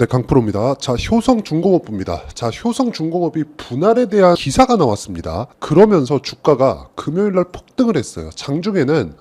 네, 강프로입니다. 자, 효성중공업부입니다. 자, 효성중공업이 분할에 대한 기사가 나왔습니다. 그러면서 주가가 금요일날 폭등을 했어요. 장중에는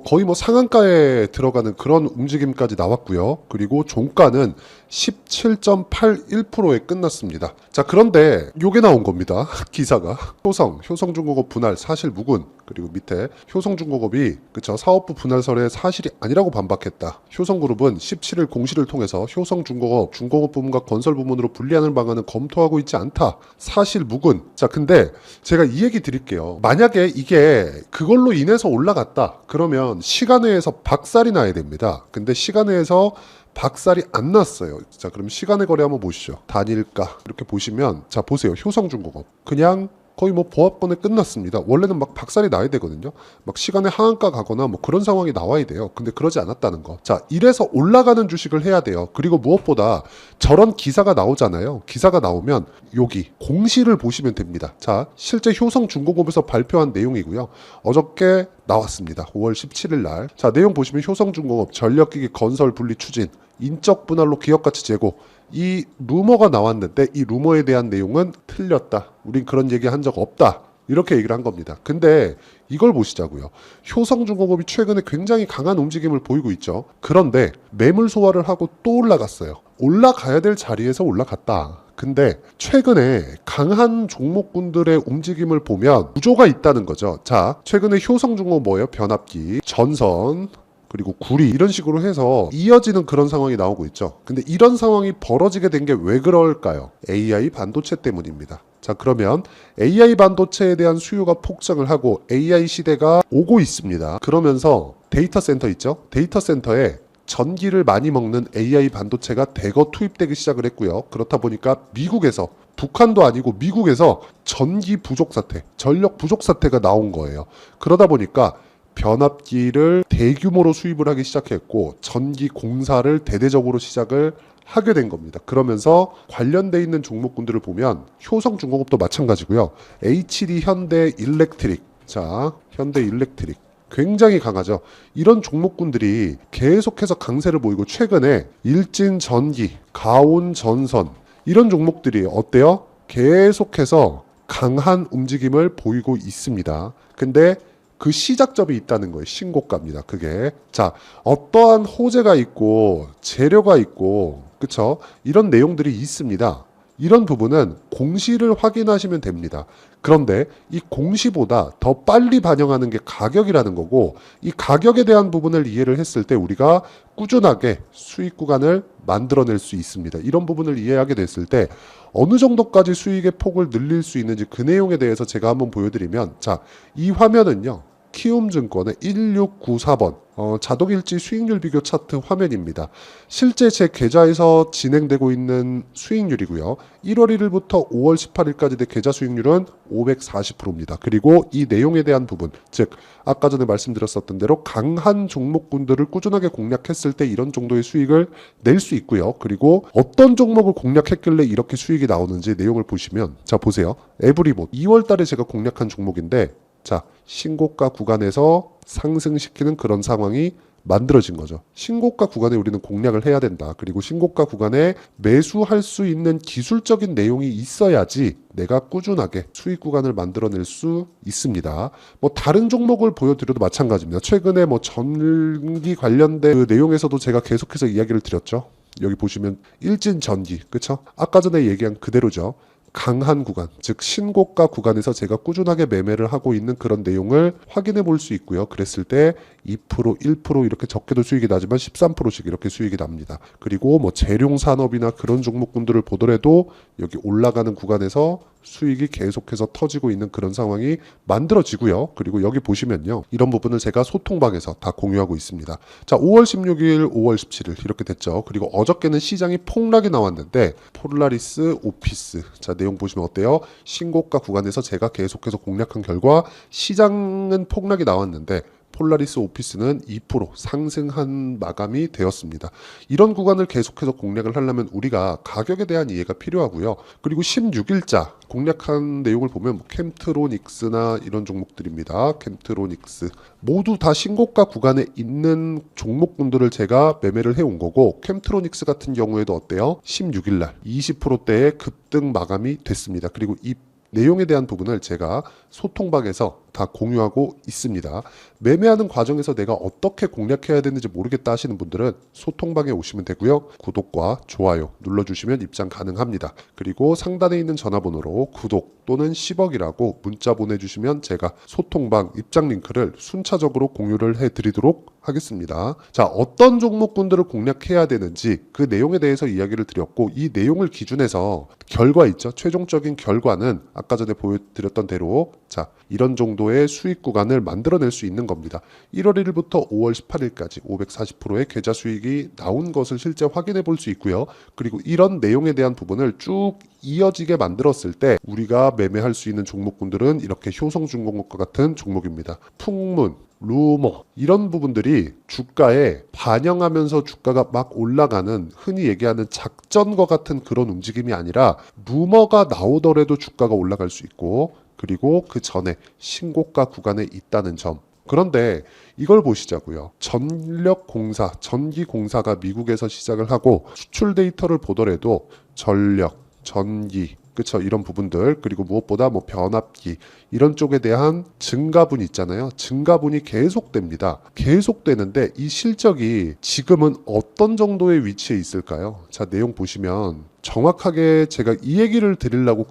거의 뭐 상한가에 들어가는 그런 움직임까지 나왔고요. 그리고 종가는 17.81%에 끝났습니다. 자, 그런데 요게 나온 겁니다. 기사가 효성중공업 분할 사실 무근, 그리고 밑에 효성중공업이 그쵸 사업부 분할설에 사실이 아니라고 반박했다. 효성그룹은 17일 공시를 통해서 효성중공업 중공업 부문과 건설 부문으로 분리하는 방안은 검토하고 있지 않다. 사실 무근. 자, 근데 제가 이 얘기 드릴게요. 만약에 이게 그걸로 인해서 올라갔다. 그러면 시간외에서 박살이 나야 됩니다. 근데 시간외에서 박살이 안 났어요. 자, 그럼 시간의 거래 한번 보시죠. 단일가 이렇게 보시면, 자, 보세요. 효성중공업 그냥 거의 뭐 보합권에 끝났습니다. 원래는 막 박살이 나야 되거든요. 막 시간에 하한가 가거나 뭐 그런 상황이 나와야 돼요. 근데 그러지 않았다는 거. 자, 이래서 올라가는 주식을 해야 돼요. 그리고 무엇보다 저런 기사가 나오잖아요. 기사가 나오면 여기 공시를 보시면 됩니다. 자, 실제 효성중공업에서 발표한 내용이고요. 어저께 나왔습니다. 5월 17일 날. 자, 내용 보시면 효성중공업 전력기기 건설 분리 추진, 인적 분할로 기업가치 제고, 이 루머가 나왔는데 이 루머에 대한 내용은 틀렸다. 우린 그런 얘기 한 적 없다. 이렇게 얘기를 한 겁니다. 근데 이걸 보시자고요. 효성중공업이 최근에 굉장히 강한 움직임을 보이고 있죠. 그런데 매물 소화를 하고 또 올라갔어요. 올라가야 될 자리에서 올라갔다. 근데 최근에 강한 종목군들의 움직임을 보면 구조가 있다는 거죠. 자, 최근에 효성중공업 뭐예요? 변압기, 전선, 그리고 구리 이런 식으로 해서 이어지는 그런 상황이 나오고 있죠. 근데 이런 상황이 벌어지게 된 게 왜 그럴까요? AI 반도체 때문입니다. 자, 그러면 AI 반도체에 대한 수요가 폭증을 하고 AI 시대가 오고 있습니다. 그러면서 데이터 센터 있죠? 데이터 센터에 전기를 많이 먹는 AI 반도체가 대거 투입되기 시작을 했고요. 그렇다 보니까 미국에서, 북한도 아니고 미국에서 전기 부족 사태, 전력 부족 사태가 나온 거예요. 그러다 보니까 변압기를 대규모로 수입을 하기 시작했고 전기 공사를 대대적으로 시작을 하게 된 겁니다. 그러면서 관련돼 있는 종목군들을 보면 효성중공업도 마찬가지고요. HD 현대일렉트릭, 자, 현대일렉트릭 굉장히 강하죠. 이런 종목군들이 계속해서 강세를 보이고 최근에 일진전기, 가온전선 이런 종목들이 어때요? 계속해서 강한 움직임을 보이고 있습니다. 근데 그 시작점이 있다는 거예요. 신고가입니다. 그게. 자, 어떠한 호재가 있고 재료가 있고 그쵸? 이런 내용들이 있습니다. 이런 부분은 공시를 확인하시면 됩니다. 그런데 이 공시보다 더 빨리 반영하는 게 가격이라는 거고, 이 가격에 대한 부분을 이해를 했을 때 우리가 꾸준하게 수익 구간을 만들어낼 수 있습니다. 이런 부분을 이해하게 됐을 때 어느 정도까지 수익의 폭을 늘릴 수 있는지 그 내용에 대해서 제가 한번 보여드리면, 자, 이 화면은요. 키움증권의 1694번 자동일지 수익률 비교 차트 화면입니다. 실제 제 계좌에서 진행되고 있는 수익률이고요. 1월 1일부터 5월 18일까지 내 계좌 수익률은 540%입니다. 그리고 이 내용에 대한 부분, 즉 아까 전에 말씀드렸었던 대로 강한 종목군들을 꾸준하게 공략했을 때 이런 정도의 수익을 낼 수 있고요. 그리고 어떤 종목을 공략했길래 이렇게 수익이 나오는지 내용을 보시면, 자, 보세요. 에브리봇 2월 달에 제가 공략한 종목인데, 자, 신고가 구간에서 상승시키는 그런 상황이 만들어진 거죠. 신고가 구간에 우리는 공략을 해야 된다. 그리고 신고가 구간에 매수할 수 있는 기술적인 내용이 있어야지 내가 꾸준하게 수익 구간을 만들어낼 수 있습니다. 뭐 다른 종목을 보여드려도 마찬가지입니다. 최근에 뭐 전기 관련된 그 내용에서도 제가 계속해서 이야기를 드렸죠. 여기 보시면 일진전기, 그쵸? 아까 전에 얘기한 그대로죠. 강한 구간, 즉 신고가 구간에서 제가 꾸준하게 매매를 하고 있는 그런 내용을 확인해 볼 수 있고요. 그랬을 때 2%, 1% 이렇게 적게도 수익이 나지만 13%씩 이렇게 수익이 납니다. 그리고 뭐 재룡 산업이나 그런 종목군들을 보더라도 여기 올라가는 구간에서 수익이 계속해서 터지고 있는 그런 상황이 만들어지고요. 그리고 여기 보시면요. 이런 부분을 제가 소통방에서 다 공유하고 있습니다. 자, 5월 16일, 5월 17일 이렇게 됐죠. 그리고 어저께는 시장이 폭락이 나왔는데 폴라리스 오피스, 자, 내용 보시면 어때요? 신고가 구간에서 제가 계속해서 공략한 결과 시장은 폭락이 나왔는데 폴라리스 오피스는 2% 상승한 마감이 되었습니다. 이런 구간을 계속해서 공략을 하려면 우리가 가격에 대한 이해가 필요하고요. 그리고 16일자 공략한 내용을 보면 캠트로닉스나 이런 종목들입니다. 캠트로닉스 모두 다 신고가 구간에 있는 종목군들을 제가 매매를 해온 거고, 캠트로닉스 같은 경우에도 어때요? 16일날 20%대의 급등 마감이 됐습니다. 그리고 이 내용에 대한 부분을 제가 소통방에서 다 공유하고 있습니다. 매매하는 과정에서 내가 어떻게 공략해야 되는지 모르겠다 하시는 분들은 소통방에 오시면 되고요. 구독과 좋아요 눌러주시면 입장 가능합니다. 그리고 상단에 있는 전화번호로 구독 또는 10억이라고 문자 보내주시면 제가 소통방 입장 링크를 순차적으로 공유를 해드리도록 하겠습니다. 자, 어떤 종목군들을 공략해야 되는지 그 내용에 대해서 이야기를 드렸고, 이 내용을 기준해서 결과 있죠. 최종적인 결과는 아까 전에 보여드렸던 대로 자, 이런 정도의 수익 구간을 만들어낼 수 있는 겁니다. 1월 1일부터 5월 18일까지 540%의 계좌 수익이 나온 것을 실제 확인해 볼 수 있고요. 그리고 이런 내용에 대한 부분을 쭉 이어지게 만들었을 때 우리가 매매할 수 있는 종목군들은 이렇게 효성중공업과 같은 종목입니다. 풍문, 루머 이런 부분들이 주가에 반영하면서 주가가 막 올라가는, 흔히 얘기하는 작전과 같은 그런 움직임이 아니라 루머가 나오더라도 주가가 올라갈 수 있고, 그리고 그 전에 신고가 구간에 있다는 점. 그런데 이걸 보시자고요. 전력공사, 전기공사가 미국에서 시작을 하고 수출 데이터를 보더라도 전력, 전기, 그쵸, 이런 부분들, 그리고 무엇보다 뭐 변압기 이런 쪽에 대한 증가분 있잖아요. 증가분이 계속됩니다. 계속되는데 이 실적이 지금은 어떤 정도의 위치에 있을까요? 자, 내용 보시면 정확하게 제가 이 얘기를 드리려고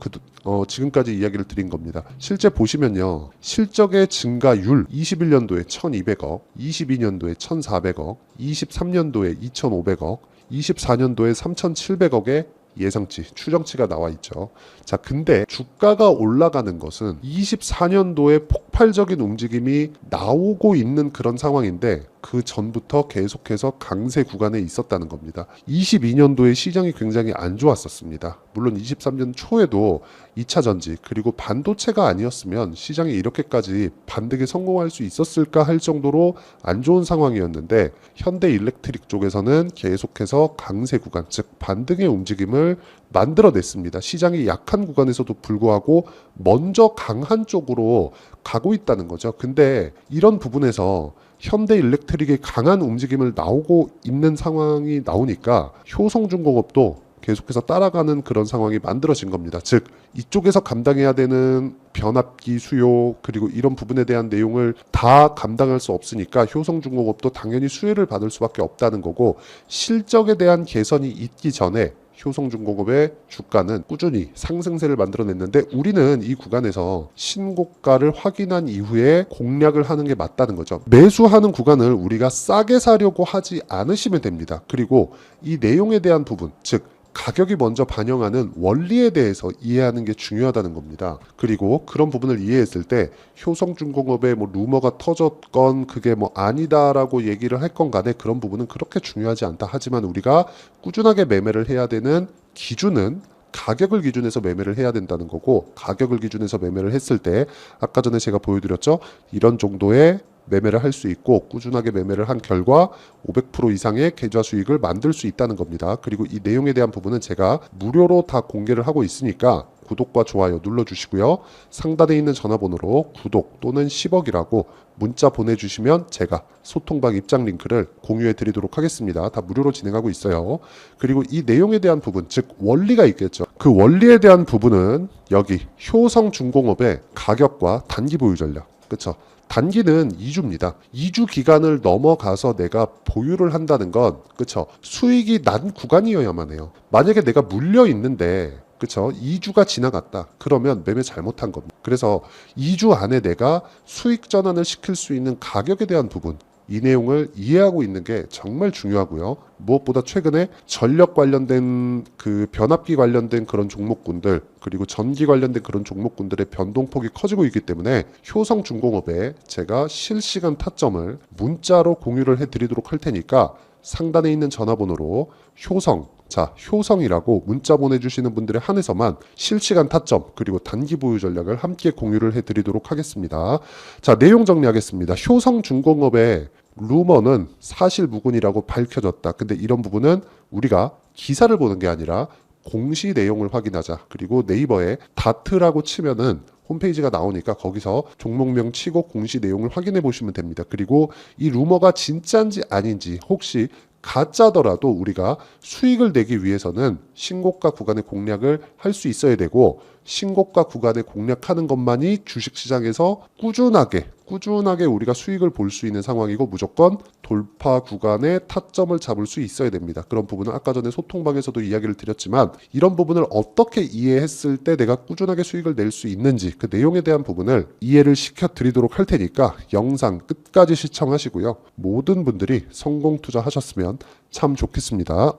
지금까지 이야기를 드린 겁니다. 실제 보시면요, 실적의 증가율 21년도에 1200억, 22년도에 1400억, 23년도에 2500억, 24년도에 3700억의 예상치, 추정치가 나와 있죠. 자, 근데 주가가 올라가는 것은 24년도에 폭발적인 움직임이 나오고 있는 그런 상황인데 그 전부터 계속해서 강세 구간에 있었다는 겁니다. 22년도에 시장이 굉장히 안 좋았었습니다. 물론 23년 초에도 2차 전지 그리고 반도체가 아니었으면 시장이 이렇게까지 반등에 성공할 수 있었을까 할 정도로 안 좋은 상황이었는데, 현대 일렉트릭 쪽에서는 계속해서 강세 구간, 즉 반등의 움직임을 만들어냈습니다. 시장이 약한 구간에서도 불구하고 먼저 강한 쪽으로 가고 있다는 거죠. 근데 이런 부분에서 현대 일렉트릭의 강한 움직임을 나오고 있는 상황이 나오니까 효성중공업도 계속해서 따라가는 그런 상황이 만들어진 겁니다. 즉 이쪽에서 감당해야 되는 변압기 수요 그리고 이런 부분에 대한 내용을 다 감당할 수 없으니까 효성중공업도 당연히 수혜를 받을 수밖에 없다는 거고, 실적에 대한 개선이 있기 전에 효성중공업의 주가는 꾸준히 상승세를 만들어냈는데 우리는 이 구간에서 신고가를 확인한 이후에 공략을 하는 게 맞다는 거죠. 매수하는 구간을 우리가 싸게 사려고 하지 않으시면 됩니다. 그리고 이 내용에 대한 부분, 즉 가격이 먼저 반영하는 원리에 대해서 이해하는 게 중요하다는 겁니다. 그리고 그런 부분을 이해했을 때 효성중공업에 뭐 루머가 터졌건 그게 뭐 아니다라고 얘기를 할 건 간에 그런 부분은 그렇게 중요하지 않다. 하지만 우리가 꾸준하게 매매를 해야 되는 기준은 가격을 기준해서 매매를 해야 된다는 거고, 가격을 기준해서 매매를 했을 때 아까 전에 제가 보여드렸죠. 이런 정도의 매매를 할 수 있고 꾸준하게 매매를 한 결과 500% 이상의 계좌 수익을 만들 수 있다는 겁니다. 그리고 이 내용에 대한 부분은 제가 무료로 다 공개를 하고 있으니까 구독과 좋아요 눌러주시고요. 상단에 있는 전화번호로 구독 또는 10억이라고 문자 보내주시면 제가 소통방 입장 링크를 공유해 드리도록 하겠습니다. 다 무료로 진행하고 있어요. 그리고 이 내용에 대한 부분, 즉 원리가 있겠죠. 그 원리에 대한 부분은 여기 효성중공업의 가격과 단기 보유 전략, 그렇죠? 단기는 2주입니다. 2주 기간을 넘어가서 내가 보유를 한다는 건, 그쵸, 수익이 난 구간이어야만 해요. 만약에 내가 물려 있는데, 그쵸, 2주가 지나갔다. 그러면 매매 잘못한 겁니다. 그래서 2주 안에 내가 수익 전환을 시킬 수 있는 가격에 대한 부분, 이 내용을 이해하고 있는 게 정말 중요하고요. 무엇보다 최근에 전력 관련된 그 변압기 관련된 그런 종목군들 그리고 전기 관련된 그런 종목군들의 변동폭이 커지고 있기 때문에 효성중공업에 제가 실시간 타점을 문자로 공유를 해드리도록 할 테니까 상단에 있는 전화번호로 효성 자, 효성이라고 문자 보내주시는 분들에 한해서만 실시간 타점 그리고 단기 보유 전략을 함께 공유를 해드리도록 하겠습니다. 자, 내용 정리하겠습니다. 효성중공업의 루머는 사실 무근이라고 밝혀졌다. 근데 이런 부분은 우리가 기사를 보는 게 아니라 공시 내용을 확인하자. 그리고 네이버에 다트라고 치면은 홈페이지가 나오니까 거기서 종목명 치고 공시 내용을 확인해 보시면 됩니다. 그리고 이 루머가 진짜인지 아닌지 혹시 가짜더라도 우리가 수익을 내기 위해서는 신고가 구간의 공략을 할 수 있어야 되고, 신고가 구간의 공략하는 것만이 주식시장에서 꾸준하게 우리가 수익을 볼 수 있는 상황이고, 무조건 돌파 구간의 타점을 잡을 수 있어야 됩니다. 그런 부분은 아까 전에 소통방에서도 이야기를 드렸지만, 이런 부분을 어떻게 이해했을 때 내가 꾸준하게 수익을 낼 수 있는지 그 내용에 대한 부분을 이해를 시켜드리도록 할 테니까 영상 끝까지 시청하시고요. 모든 분들이 성공 투자하셨으면 참 좋겠습니다.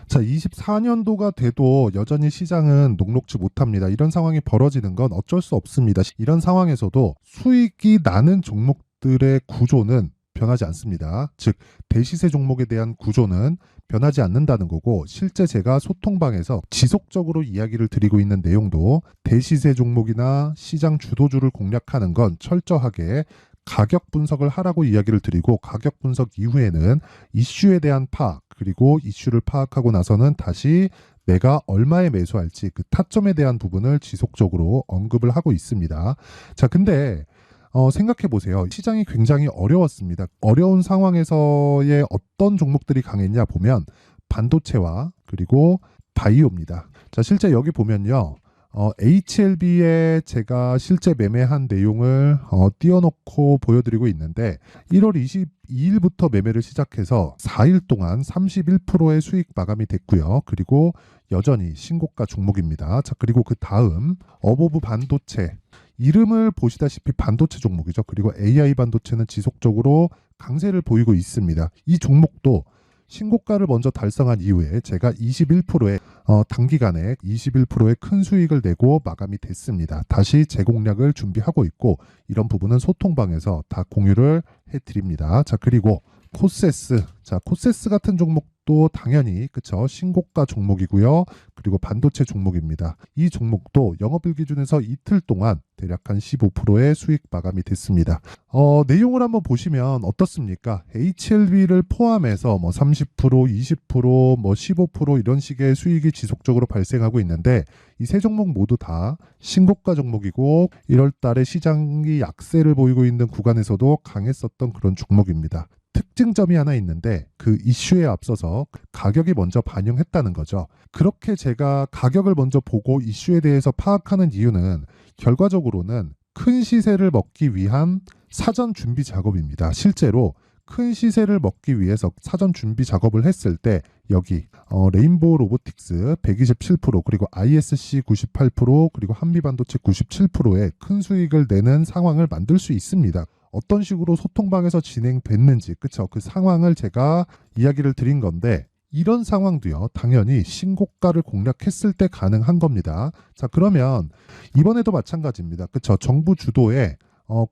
자, 24년도가 돼도 여전히 시장은 녹록지 못합니다. 이런 상황이 벌어지는 건 어쩔 수 없습니다. 이런 상황에서도 수익이 나는 종목들의 구조는 변하지 않습니다. 즉, 대시세 종목에 대한 구조는 변하지 않는다는 거고, 실제 제가 소통방에서 지속적으로 이야기를 드리고 있는 내용도 대시세 종목이나 시장 주도주를 공략하는 건 철저하게 가격 분석을 하라고 이야기를 드리고, 가격 분석 이후에는 이슈에 대한 파악, 그리고 이슈를 파악하고 나서는 다시 내가 얼마에 매수할지 그 타점에 대한 부분을 지속적으로 언급을 하고 있습니다. 자, 근데 생각해 보세요. 시장이 굉장히 어려웠습니다. 어려운 상황에서의 어떤 종목들이 강했냐 보면 반도체와 그리고 바이오입니다. 자, 실제 여기 보면요. HLB에 제가 실제 매매한 내용을 띄워놓고 보여드리고 있는데, 1월 22일부터 매매를 시작해서 4일 동안 31%의 수익 마감이 됐고요. 그리고 여전히 신고가 종목입니다. 자, 그리고 그 다음 어보브 반도체, 이름을 보시다시피 반도체 종목이죠. 그리고 AI 반도체는 지속적으로 강세를 보이고 있습니다. 이 종목도 신고가를 먼저 달성한 이후에 제가 21%의 단기간에 21%의 큰 수익을 내고 마감이 됐습니다. 다시 재공략을 준비하고 있고, 이런 부분은 소통방에서 다 공유를 해드립니다. 자, 그리고 코세스, 자, 코세스 같은 종목도 당연히 그쵸, 신고가 종목이고요. 그리고 반도체 종목입니다. 이 종목도 영업일 기준에서 이틀 동안 대략 한 15%의 수익 마감이 됐습니다. 내용을 한번 보시면 어떻습니까? HLB를 포함해서 뭐 30%, 20%, 뭐 15% 이런 식의 수익이 지속적으로 발생하고 있는데, 이 세 종목 모두 다 신고가 종목이고 1월 달에 시장이 약세를 보이고 있는 구간에서도 강했었던 그런 종목입니다. 특징점이 하나 있는데, 그 이슈에 앞서서 가격이 먼저 반영했다는 거죠. 그렇게 제가 가격을 먼저 보고 이슈에 대해서 파악하는 이유는 결과적으로는 큰 시세를 먹기 위한 사전 준비 작업입니다. 실제로 큰 시세를 먹기 위해서 사전 준비 작업을 했을 때 여기 레인보우 로보틱스 127%, 그리고 ISC 98%, 그리고 한미반도체 97%의 큰 수익을 내는 상황을 만들 수 있습니다. 어떤 식으로 소통방에서 진행됐는지, 그쵸? 그 상황을 제가 이야기를 드린 건데, 이런 상황도요, 당연히 신고가를 공략했을 때 가능한 겁니다. 자, 그러면 이번에도 마찬가지입니다. 그쵸? 정부 주도의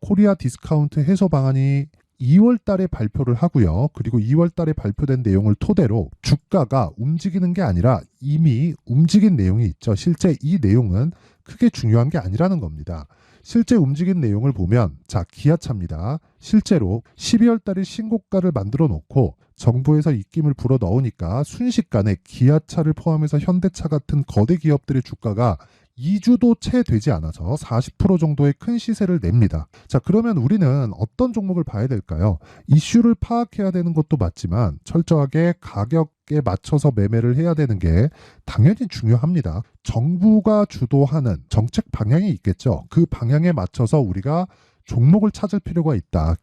코리아 디스카운트 해소 방안이 2월 달에 발표를 하고요. 그리고 2월 달에 발표된 내용을 토대로 주가가 움직이는 게 아니라 이미 움직인 내용이 있죠. 실제 이 내용은 크게 중요한 게 아니라는 겁니다. 실제 움직인 내용을 보면, 자, 기아차입니다. 실제로 12월 달에 신고가를 만들어 놓고 정부에서 입김을 불어 넣으니까 순식간에 기아차를 포함해서 현대차 같은 거대 기업들의 주가가 2주도 채 되지 않아서 40% 정도의 큰 시세를 냅니다. 자, 그러면 우리는 어떤 종목을 봐야 될까요? 이슈를 파악해야 되는 것도 맞지만 철저하게 가격에 맞춰서 매매를 해야 되는 게 당연히 중요합니다. 정부가 주도하는 정책 방향이 있겠죠. 그 방향에 맞춰서 우리가 종목을 찾을 필요가 있다.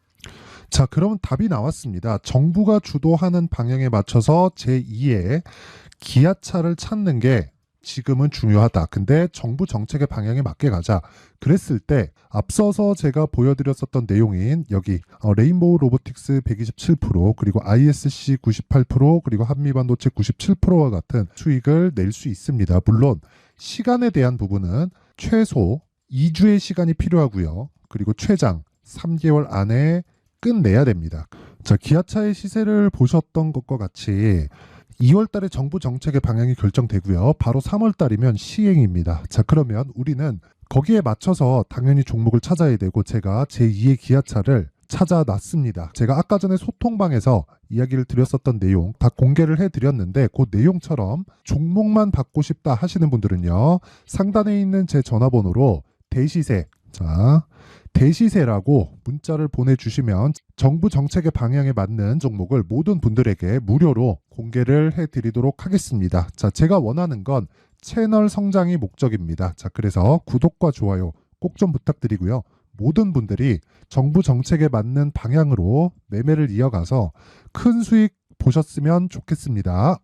자, 그럼 답이 나왔습니다. 정부가 주도하는 방향에 맞춰서 제2의 기아차를 찾는 게 지금은 중요하다. 근데 정부 정책의 방향에 맞게 가자. 그랬을 때 앞서서 제가 보여드렸었던 내용인 여기 레인보우 로보틱스 127%, 그리고 ISC 98%, 그리고 한미반도체 97%와 같은 수익을 낼 수 있습니다. 물론 시간에 대한 부분은 최소 2주의 시간이 필요하고요. 그리고 최장 3개월 안에 끝내야 됩니다. 자, 기아차의 시세를 보셨던 것과 같이 2월 달에 정부 정책의 방향이 결정되고요. 바로 3월 달이면 시행입니다. 자, 그러면 우리는 거기에 맞춰서 당연히 종목을 찾아야 되고 제가 제2의 기아차를 찾아놨습니다. 제가 아까 전에 소통방에서 이야기를 드렸었던 내용 다 공개를 해드렸는데 그 내용처럼 종목만 받고 싶다 하시는 분들은요. 상단에 있는 제 전화번호로 대시세, 자, 대시세라고 문자를 보내주시면 정부 정책의 방향에 맞는 종목을 모든 분들에게 무료로 공개를 해드리도록 하겠습니다. 자, 제가 원하는 건 채널 성장이 목적입니다. 자, 그래서 구독과 좋아요 꼭 좀 부탁드리고요. 모든 분들이 정부 정책에 맞는 방향으로 매매를 이어가서 큰 수익 보셨으면 좋겠습니다.